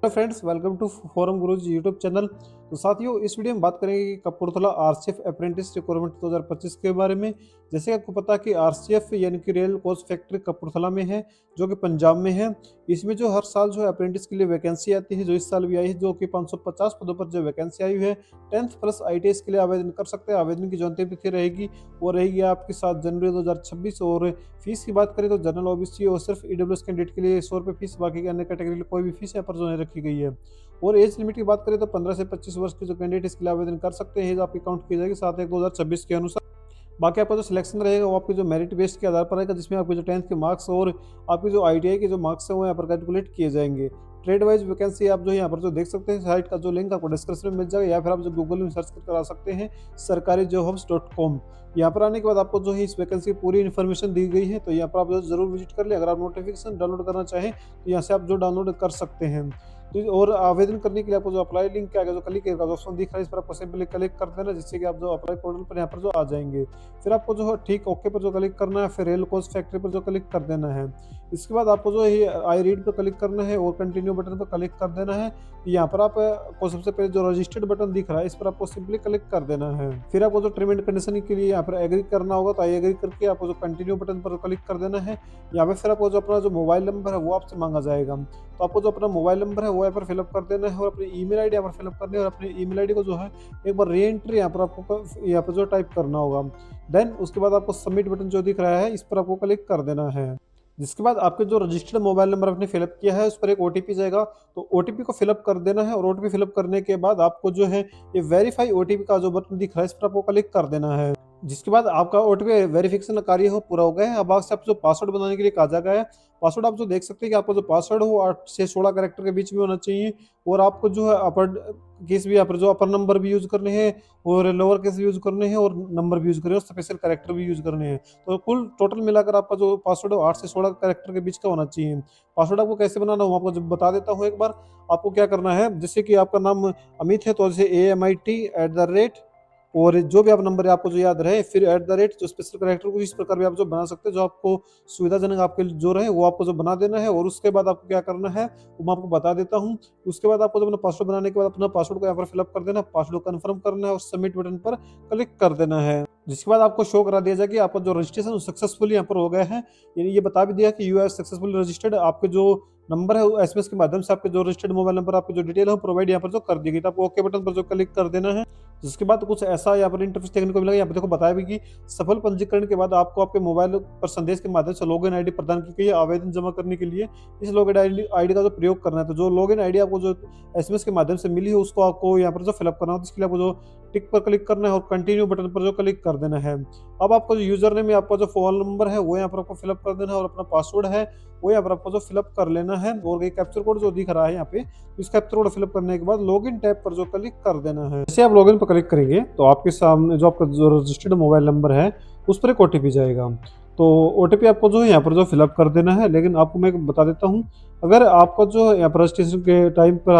Hello friends, welcome to forum Guruji YouTube channel. तो साथियों, इस वीडियो में बात करेंगे कि कपूरथला आरसीएफ अप्रेंटिस रिक्रूटमेंट 2025 के बारे में। जैसे आपको पता है कि आरसीएफ यानी कि रेल कोच फैक्ट्री कपूरथला में है, जो कि पंजाब में है। इसमें जो हर साल जो है अप्रेंटिस के लिए वैकेंसी आती है, जो इस साल भी आई है, जो कि 550 पदों पर जो वैकेंसी आई हुई है। 10th प्लस ITS के लिए आवेदन कर सकते हैं। आवेदन की जो अंतिम तिथि रहेगी वो रहेगी आपकी 7 जनवरी 2026। और फीस की बात करें तो जनरल ओबीसी और सिर्फ ईडब्ल्यूएस कैंडिडेट के लिए 100 रुपये फीस, बाकी के अन्य कैटेगरी के लिए कोई भी फीस यहाँ पर जो है रखी गई है। और एज लिमिट की बात करें तो 15 से 25 वर्ष के जो कैंडिडेट इसके लिए आवेदन कर सकते हैं। एज आपकी काउंट की जाएगी 7/1/2026 के अनुसार। बाकी आपका जो सिलेक्शन रहेगा वो आपके जो मेरिट बेस्ड के आधार पर रहेगा, जिसमें आपके जो 10th के मार्क्स और आपकी जो ITI के जो मार्क्स हैं वो यहाँ पर कैलकुलेट किए जाएंगे। ट्रेड वाइज वैकेंसी आप जो यहाँ पर जो देख सकते हैं, साइट का जो लिंक आपको डिस्क्रिप्शन में मिल जाएगा, या फिर आप जो गूगल में सर्च कर आ सकते हैं sarkarijobhubs.com। यहाँ पर आने के बाद आपको जो है इस वैकेंसी की पूरी इन्फॉर्मेशन दी गई है, तो यहाँ पर आप जो जरूर विजिट कर ले। अगर आप नोटिफिकेशन डाउनलोड करना चाहें तो यहाँ से आप जो डाउनलोड कर सकते हैं। तो और आवेदन करने के लिए आपको जो अप्लाई लिंक के आगे जो क्लिक का ऑप्शन दिख रहा है, इस पर आपको सिंपली क्लिक कर देना, जिससे कि आप जो अप्लाई पोर्टल पर यहाँ पर जो आ जाएंगे। फिर आपको जो है ठीक ओके पर जो क्लिक करना है, फिर रेल कोच फैक्ट्री पर जो क्लिक कर देना है। इसके बाद आपको जो है आई रीड पर क्लिक करना है और कंटिन्यू बटन पर क्लिक कर देना है। यहाँ पर आपको सबसे पहले जो रजिस्टर्ड बटन दिख रहा है, इस पर आपको सिंपली क्लिक कर देना है। फिर आपको जो टर्म एंड कंडीशन के लिए यहाँ पर एग्री करना होगा, तो एग्री करके आपको जो कंटिन्यू बटन पर क्लिक कर देना है। यहाँ पे फिर आपको जो अपना जो मोबाइल नंबर है वो आपसे मांगा जाएगा, तो आपको जो अपना मोबाइल नंबर है वो यहाँ पर फिलअप कर देना है और अपनी ईमेल आईडी यहाँ पर फिलअप करनी है। और अपनी ईमेल आईडी को जो है एक बार री एंट्री यहाँ पर आपको यहाँ पर जो टाइप करना होगा। देन उसके बाद आपको सबमिट बटन जो दिख रहा है, इस पर आपको क्लिक कर देना है। जिसके बाद आपके जो रजिस्टर्ड मोबाइल नंबर आपने फिलअप किया है उस पर एक OTP जाएगा, तो OTP को फिलअप कर देना है। और OTP फिलअप करने के बाद आपको जो है ये वेरीफाई OTP का जो बटन दिख रहा है, इस पर आपको क्लिक कर देना है। जिसके बाद आपका OTP वेरिफिकेशन कार्य हो पूरा हो गया है। अब आपसे आप जो पासवर्ड बनाने के लिए कहा जा गया है, पासवर्ड आप जो देख सकते हैं कि आपका जो पासवर्ड हो 8 से 16 कैरेक्टर के बीच में होना चाहिए। और आपको जो है अपर केस भी यहाँ पर जो अपर नंबर भी यूज करने हैं, और लोअर केस भी यूज करने हैं, और नंबर भी यूज करने हैं, और स्पेशल कैरेक्टर भी यूज करने हैं। तो कुल टोटल मिलाकर आपका जो पासवर्ड है 8 से 16 कैरेक्टर के बीच का होना चाहिए। पासवर्ड आपको कैसे बनाना हो आपको जब बता देता हूँ एक बार। आपको क्या करना है, जैसे कि आपका नाम अमित है तो जैसे AMIT और जो भी आप नंबर है आपको जो याद रहे, फिर जो स्पेशल कैरेक्टर को इस प्रकार भी आप जो बना सकते हैं, जो आपको सुविधाजनक आपके जो रहे वो आपको जो बना देना है। और उसके बाद आपको क्या करना है वो मैं आपको बता देता हूँ। उसके बाद आपको जब अपना पासवर्ड बनाने के बाद अपना पासवर्ड को यहाँ पर फिलअप कर देना, पासवर्ड कंफर्म करना है और सबमिट बटन पर क्लिक कर देना है। जिसके बाद आपको शो करा दिया जाए कि आपका जो रजिस्ट्रेशन सक्सेसफुली यहाँ पर हो गया है। यानी ये बता भी दिया कि यू हैव सक्सेसफुली रजिस्टर्ड। आपके जो नंबर है वो SMS के माध्यम से आपके जो रजिस्टर्ड मोबाइल नंबर आपकी जो डिटेल है प्रोवाइड यहाँ पर जो कर दी गई, तो आपको ओके बटन पर जो क्लिक कर देना है। जिसके बाद कुछ ऐसा यहाँ पर इंटरफेस देखने को मिलेगा। यहाँ पर देखो बताया भी कि सफल पंजीकरण के बाद आपको आपके मोबाइल पर संदेश के माध्यम से लॉगिन आईडी प्रदान की गई है। आवेदन जमा करने के लिए इस लॉगिन आईडी का जो प्रयोग करना है, तो जो लॉगिन आईडी आपको जो SMS के माध्यम से मिली है उसको आपको यहाँ पर जो फिलअप करना है। इसके लिए आपको जो टिक पर क्लिक करना है और कंटिन्यू बटन पर जो क्लिक कर देना है। अब आपका जो यूजर नेम है, आपका जो फोन नंबर है वो यहाँ पर आपको फिलअप कर देना है, और अपना पासवर्ड है वो यहाँ पर आपको जो फिलअप कर लेना है। और ये कैप्चर कोड जो दिख रहा है यहाँ पे, इस कैप्चर कोड फिलअप करने के बाद लॉगिन टैब पर जो क्लिक कर देना है। जैसे आप लॉगिन पर क्लिक करेंगे तो आपके सामने जो आपका जो रजिस्टर्ड मोबाइल नंबर है उस पर एक OTP जाएगा। तो OTP आपको जो है यहाँ पर जो फिलअप कर देना है। लेकिन आपको मैं बता देता हूँ, अगर आपका जो यहाँ पर रजिस्ट्रेशन के टाइम पर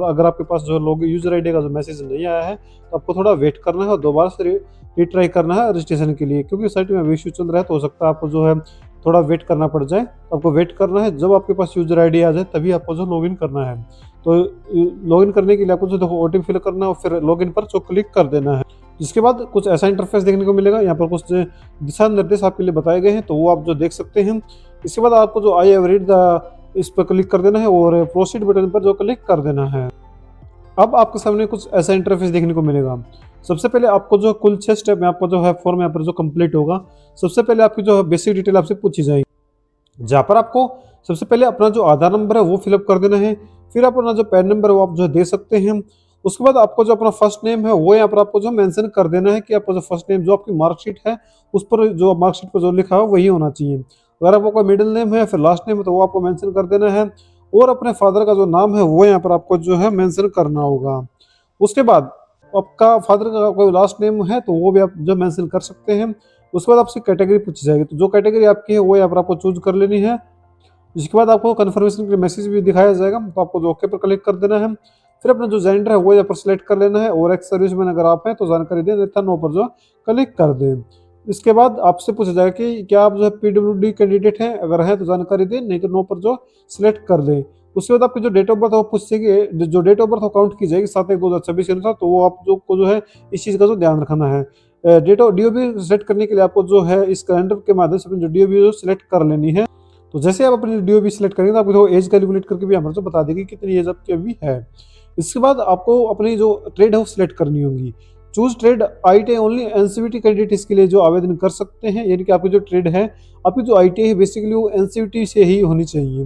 अगर आपके पास जो लोग यूजर आईडी का जो मैसेज नहीं आया है, तो आपको थोड़ा वेट करना है और दोबारा से रिट्राई करना है रजिस्ट्रेशन के लिए, क्योंकि साइट में इशू चल रहा है, तो हो सकता है आपको जो है थोड़ा वेट करना पड़ जाए। तो आपको वेट करना है, जब आपके पास यूजर आईडी आ जाए तभी आपको जो लॉगिन करना है। तो लॉगिन करने के लिए आपको जो देखो OTP फिल करना है और फिर लॉगिन पर जो क्लिक कर देना है। जिसके बाद कुछ ऐसा इंटरफेस देखने को मिलेगा। यहाँ पर कुछ दिशा निर्देश आपके लिए बताए गए हैं, तो वो आप जो देख सकते हैं। इसके बाद आपको जो आई हैव रीड इस पर क्लिक कर देना है और प्रोसीड बटन पर जो क्लिक कर देना है। अब आपके सामने कुछ ऐसा इंटरफेस देखने को मिलेगा। सबसे पहले आपको जो कुल 6 स्टेप में आपको जो है फॉर्म यहाँ पर जो कंप्लीट होगा। सबसे पहले आपकी जो है बेसिक डिटेल आपसे पूछी जाएगी, जहाँ पर आपको सबसे पहले अपना जो आधार नंबर है वो फिलअप कर देना है। फिर अपना जो पैन नंबर है वो आप जो दे सकते हैं। उसके बाद आपको जो अपना फर्स्ट नेम है वो यहाँ पर आपको जो मेंशन कर देना है कि आपका जो फर्स्ट नेम जो आपकी मार्कशीट है उस पर जो मार्कशीट पर जो लिखा है वही होना चाहिए। अगर आपको कोई मिडिल नेम है फिर लास्ट नेम है तो वो आपको मेंशन कर देना है। और अपने फादर का जो नाम है वो यहाँ पर आपको जो है मेंशन करना होगा। उसके बाद आपका फादर का कोई लास्ट नेम है तो वो भी आप जो मेंशन कर सकते हैं। उसके बाद आपसे कैटेगरी पूछी जाएगी, तो जो कैटेगरी आपकी है वो यहाँ पर आपको चूज कर लेनी है। जिसके बाद आपको कन्फर्मेशन के मैसेज भी दिखाया जाएगा, तो आपको जो ओके पर क्लिक कर देना है। फिर अपना जो जेंडर है वो यहाँ पर सिलेक्ट कर लेना है, और एक्स सर्विसमैन अगर आप हैं तो जानकारी दें, अन्यथा नो पर जो क्लिक कर दें। इसके बाद आपसे पूछा जाएगा कि क्या आप जो है PWD कैंडिडेट हैं, अगर है तो जानकारी दें, नहीं तो नो पर जो सिलेक्ट कर दें। उसके बाद आपकी जो डेट ऑफ बर्थ है वो पूछेगी, जो डेट ऑफ बर्थ काउंट की जाएगी 7/1/2026 के अनुसार, तो वो आप जो को जो है इस चीज़ का जो ध्यान रखना है। डेट ऑफ डीओबी सेलेक्ट करने के लिए आपको जो है इस कैलेंडर के माध्यम से अपनी जो डीओबी जो सेलेक्ट कर लेनी है। तो जैसे आप अपनी डीओबी सेलेक्ट करेंगे तो आपको तो एज कैलकुलेट करके भी यहाँ पर जो बता देगी कितनी एज आपकी अभी है। इसके बाद आपको अपनी जो ट्रेड है वो सिलेक्ट करनी होगी। Choose trade ITI only NCVT candidate इसके लिए जो आवेदन कर सकते हैं, यानी कि आपकी जो ट्रेड है, आपकी जो आईटीआई है बेसिकली वो एनसीवीटी से ही होनी चाहिए।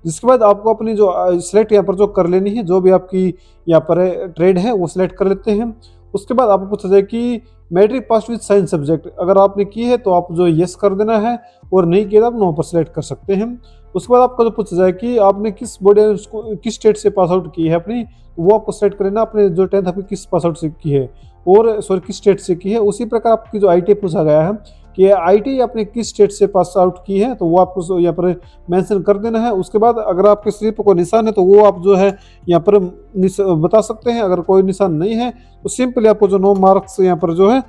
जिसके बाद आपको अपनी जो सिलेक्ट यहाँ पर जो कर लेनी है, जो भी आपकी यहाँ पर ट्रेड है वो सिलेक्ट कर लेते हैं। उसके बाद आपको पूछा जाए कि matric pass with science subject, अगर आपने की है तो आप जो यस कर देना है, और नहीं किया तो आप नो पर सिलेक्ट कर सकते हैं। उसके बाद आपका जो पूछा जाए कि आपने किस बोर्ड किस स्टेट से पास आउट की है अपनी, वो आपको सेलेक्ट कर लेना, आपने जो 10th आपकी किस पास आउट से की है, और सॉरी किस स्टेट से की है। उसी प्रकार आपकी जो आईटीआई पूछा गया है कि आईटीआई आपने किस स्टेट से पास आउट की है, तो वो आपको यहाँ पर मेंशन कर देना है। उसके बाद अगर आपके स्लिप को निशान है तो वो आप जो है यहाँ पर बता सकते हैं। अगर कोई निशान नहीं है तो सिंपली आपको जो 9 मार्क्स यहाँ पर जो है,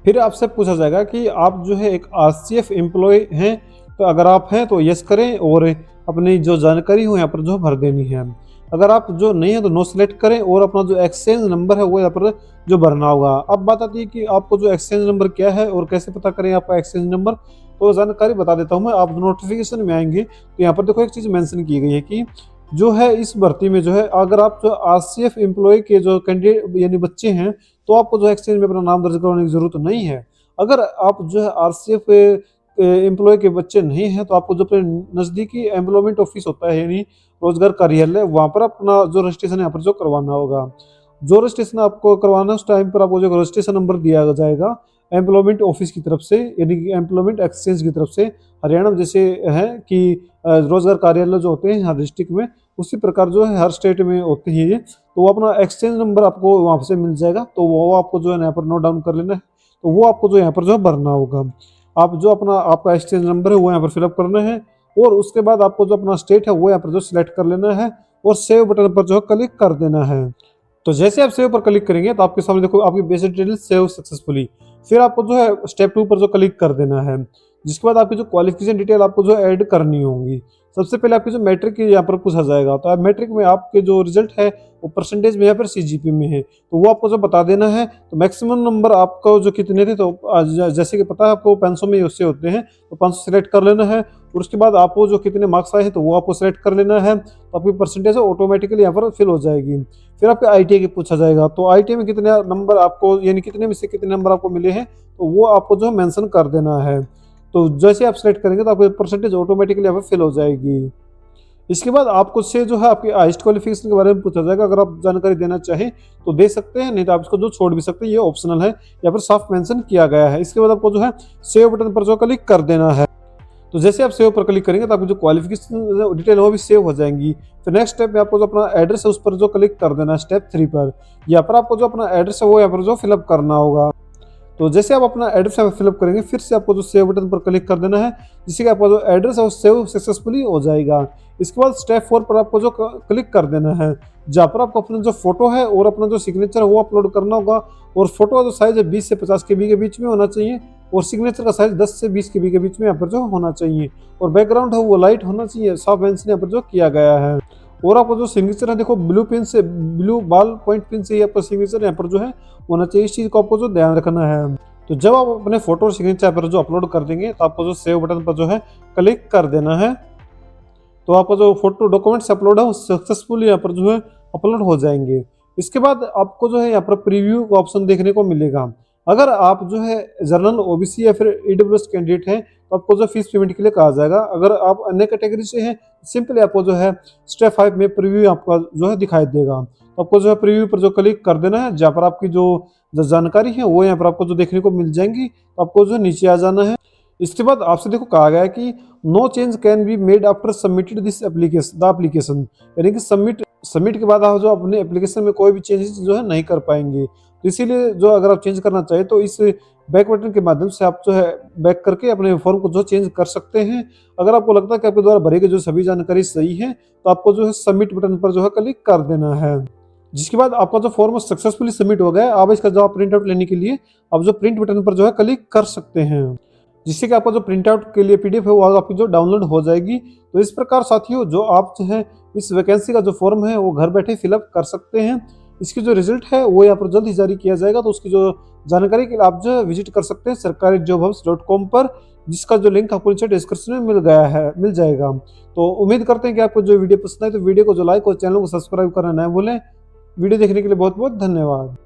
फिर आपसे पूछा जाएगा कि आप जो है एक आरसीएफ एम्प्लॉय हैं, तो अगर आप हैं तो यस करें और अपनी जो जानकारी हो यहाँ पर जो भर देनी है। अगर आप जो नहीं है तो नो सिलेक्ट करें और अपना जो एक्सचेंज नंबर है वो यहाँ पर जो भरना होगा। अब बात आती है कि आपको जो एक्सचेंज नंबर क्या है और कैसे पता करें आपका एक्सचेंज नंबर, तो जानकारी बता देता हूँ मैं। आप नोटिफिकेशन में आएंगे तो यहाँ पर देखो एक चीज़ मेंशन की गई है कि जो है इस भर्ती में जो है अगर आप जो आरसीएफ एम्प्लॉय के जो कैंडिडेट यानी बच्चे हैं, तो आपको जो एक्सचेंज में अपना नाम दर्ज करवाने की जरूरत नहीं है। अगर आप जो है आरसीएफ एम्प्लॉय के बच्चे नहीं हैं तो आपको जो अपने नज़दीकी एम्प्लॉयमेंट ऑफिस होता है यानी रोजगार कार्यालय, वहाँ पर अपना जो रजिस्ट्रेशन यहाँ पर जो करवाना होगा। जो रजिस्ट्रेशन आपको करवाना है उस टाइम पर आपको जो रजिस्ट्रेशन नंबर दिया जाएगा एम्प्लॉयमेंट ऑफिस की तरफ से, यानी कि एम्प्लॉयमेंट एक्सचेंज की तरफ से। हरियाणा में जैसे है कि रोजगार कार्यालय जो होते हैं हर डिस्ट्रिक्ट में, उसी प्रकार जो है हर स्टेट में होते हैं ये, तो वो अपना एक्सचेंज नंबर आपको वहाँ से मिल जाएगा, तो वो आपको जो है यहाँ पर नोट डाउन कर लेना है। तो वो आपको जो यहाँ पर जो है भरना होगा। आप जो अपना आपका एक्सचेंज नंबर है वो यहाँ पर फिलअप करना है, और उसके बाद आपको जो अपना स्टेट है वो यहाँ पर जो सिलेक्ट कर लेना है, और सेव बटन पर जो है क्लिक कर देना है। तो जैसे आप सेव पर क्लिक करेंगे तो आपके सामने देखो आपकी बेसिक डिटेल सेव सक्सेसफुली। फिर आपको जो है स्टेप 2 पर जो क्लिक कर देना है, जिसके बाद आपकी जो क्वालिफिकेशन डिटेल आपको जो ऐड करनी होगी। सबसे पहले आपकी जो मैट्रिक की यहाँ पर पूछा जाएगा, तो आप मैट्रिक में आपके जो रिजल्ट है वो परसेंटेज में यहाँ पर सीजीपी में है, तो वो आपको जो बता देना है। तो मैक्सिमम नंबर आपको जो कितने थे, तो जैसे कि पता है आपको 500 में उससे होते हैं, तो 500 सेलेक्ट कर लेना है। और उसके बाद आपको जो कितने मार्क्स आए हैं तो वो आपको सेलेक्ट कर लेना है, तो आपकी परसेंटेज ऑटोमेटिकली यहाँ पर फिल हो जाएगी। फिर आपके आईटीआई की पूछा जाएगा, तो आईटीआई में कितने नंबर आपको यानी कितने में से कितने नंबर आपको मिले हैं, तो वो आपको जो है मेंशन कर देना है। तो जैसे आप सेलेक्ट करेंगे तो आपकी परसेंटेज ऑटोमेटिकली यहाँ पर फिल हो जाएगी। इसके बाद आपको से जो है आपकी हाईएस्ट क्वालिफिकेशन के बारे में पूछा जाएगा। अगर आप जानकारी देना चाहें तो दे सकते हैं, नहीं तो आप इसको जो छोड़ भी सकते हैं, ये ऑप्शनल है, यहाँ पर साफ मेंशन किया गया है। इसके बाद आपको जो है सेव बटन पर जो क्लिक कर देना है। तो जैसे आप सेव पर क्लिक करेंगे तो आपकी जो क्वालिफिकेशन डिटेल वो भी सेव हो जाएंगी। फिर नेक्स्ट स्टेप में आपको जो अपना एड्रेस है उस पर जो क्लिक कर देना है, स्टेप 3 पर। यहाँ पर आपको जो अपना एड्रेस है वो यहाँ पर जो फिलअप करना होगा। तो जैसे आप अपना एड्रेस यहाँ फिलअप करेंगे फिर से आपको जो सेव बटन पर क्लिक कर देना है, जिससे कि आपका जो एड्रेस है वो सेव सक्सेसफुली हो जाएगा। इसके बाद स्टेप 4 पर आपको जो क्लिक कर देना है, जहाँ पर आपको अपना जो फोटो है और अपना जो सिग्नेचर है वो अपलोड करना होगा। और फोटो का जो साइज है 20 से 50 KB के बीच में होना चाहिए, और सिग्नेचर का साइज 10 से 20 KB के बीच में यहाँ पर जो होना चाहिए। और बैकग्राउंड है वो लाइट होना चाहिए, साफ पेंसिल यहाँ पर जो किया गया है। और आपको जो सिग्नेचर है देखो ब्लू पेन से, ब्लू बॉल पॉइंट पेन से ही आपका सिग्नेचर यहाँ पर जो है होना चाहिए। इस चीज़ को आपको जो ध्यान रखना है। तो जब आप अपने फोटो और सिग्नेचर पर जो अपलोड कर देंगे तो आपको जो सेव बटन पर जो है क्लिक कर देना है, तो आपका जो फोटो डॉक्यूमेंट्स अपलोड है वो सक्सेसफुली यहाँ पर जो है अपलोड हो जाएंगे। इसके बाद आपको जो है यहाँ पर प्रीव्यू का ऑप्शन देखने को मिलेगा। अगर आप जो है जनरल, ओबीसी या फिर ईडब्ल्यूएस कैंडिडेट हैं तो आपको जो फीस पेमेंट के लिए कहा जाएगा। अगर आप अन्य कैटेगरी से हैं सिंपली आपको जो है स्टेप 5 में प्रीव्यू आपका जो है दिखाई देगा। तो आपको जो है प्रीव्यू पर जो क्लिक कर देना है, जहाँ पर आपकी जो जानकारी है वो यहाँ पर आपको जो देखने को मिल जाएंगी। तो आपको जो नीचे आ जाना है। इसके बाद आपसे देखो कहा गया है कि no change can be made after submitted this application the application, यानी कि सबमिट के बाद आप जो अपने एप्लीकेशन में कोई भी चेंजेस जो है नहीं कर पाएंगे। तो इसीलिए जो अगर आप चेंज करना चाहें तो इस बैक बटन के माध्यम से आप जो है बैक करके अपने फॉर्म को जो चेंज कर सकते हैं। अगर आपको लगता है कि आपके द्वारा भरी गई जो सभी जानकारी सही है तो आपको जो है सबमिट बटन पर जो है क्लिक कर देना है, जिसके बाद आपका जो फॉर्म सक्सेसफुली सबमिट हो गया। आप इसका जवाब प्रिंट आउट लेने के लिए आप जो प्रिंट बटन पर जो है क्लिक कर सकते हैं, जिससे कि आपका जो प्रिंट आउट के लिए PDF है वो आपकी जो डाउनलोड हो जाएगी। तो इस प्रकार साथियों जो आप जो है इस वैकेंसी का जो फॉर्म है वो घर बैठे फिलअप कर सकते हैं। इसकी जो रिजल्ट है वो यहाँ पर जल्द ही जारी किया जाएगा, तो उसकी जो जानकारी के लिए आप जो विजिट कर सकते हैं sarkarijobhubs.com पर, जिसका जो लिंक आपको नीचे डिस्क्रिप्शन में मिल जाएगा। तो उम्मीद करते हैं कि आपको जो वीडियो पसंद आए तो वीडियो को जो लाइक और चैनल को सब्सक्राइब करना ना भूलें। वीडियो देखने के लिए बहुत बहुत धन्यवाद।